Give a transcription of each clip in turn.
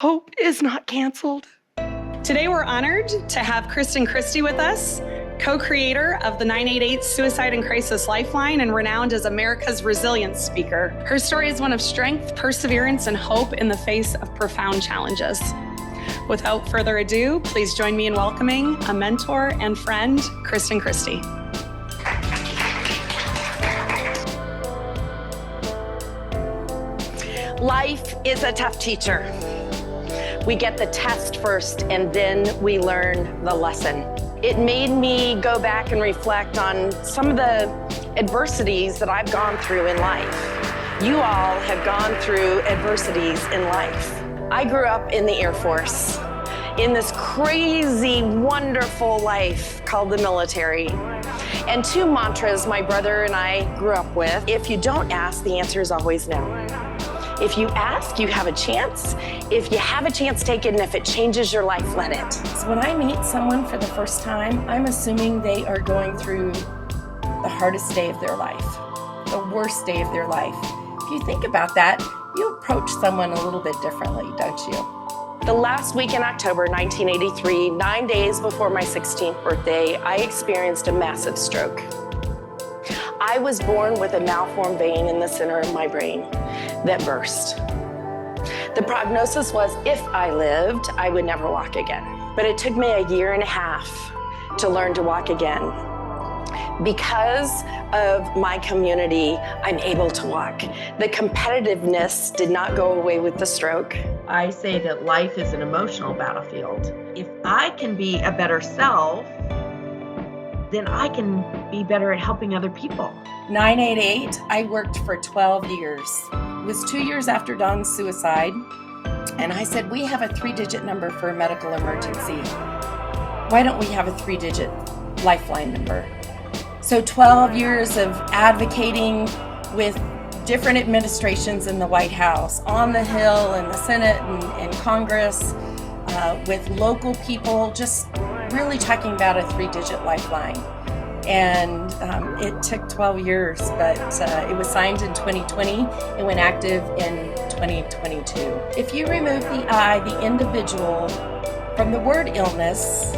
Hope is not canceled. Today we're honored to have Kristen Christy with us, co-creator of the 988 Suicide and Crisis Lifeline and renowned as America's resilience speaker. Her story is one of strength, perseverance, and hope in the face of profound challenges. Without further ado, please join me in welcoming a mentor and friend, Kristen Christy. Life is a tough teacher. We get the test first and then we learn the lesson. It made me go back and reflect on some of the adversities that I've gone through in life. You all have gone through adversities in life. I grew up in the Air Force, in this crazy, wonderful life called the military. And two mantras my brother and I grew up with: if you don't ask, the answer is always no. If you ask, you have a chance. If you have a chance, take it, and if it changes your life, let it. So when I meet someone for the first time, I'm assuming they are going through the hardest day of their life, the worst day of their life. If you think about that, you approach someone a little bit differently, don't you? The last week in October 1983, 9 days before my 16th birthday, I experienced a massive stroke. I was born with a malformed vein in the center of my brain that burst. The prognosis was if I lived, I would never walk again. But it took me a year and a half to learn to walk again. Because of my community, I'm able to walk. The competitiveness did not go away with the stroke. I say that life is an emotional battlefield. If I can be a better self, then I can be better at helping other people. 988, I worked for 12 years. It was 2 years after Dawn's suicide, and I said, we have a 3-digit number for a medical emergency. Why don't we have a 3-digit lifeline number? So 12 years of advocating with different administrations in the White House, on the Hill, in the Senate, and Congress, with local people, just really talking about a 3-digit lifeline. And it took 12 years, but it was signed in 2020. It went active in 2022. If you remove the I, the individual, from the word illness,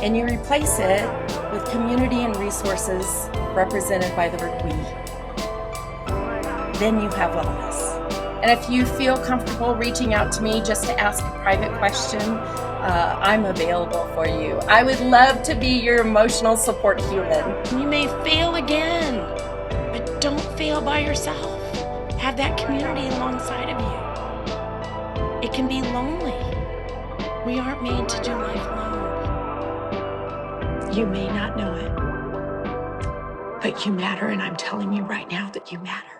and you replace it with community and resources represented by the word we, then you have wellness. And if you feel comfortable reaching out to me just to ask a private question, I'm available for you. I would love to be your emotional support human. You may fail again, but don't fail by yourself. Have that community alongside of you. It can be lonely. We aren't made to do life alone. You may not know it, but you matter, and I'm telling you right now that you matter.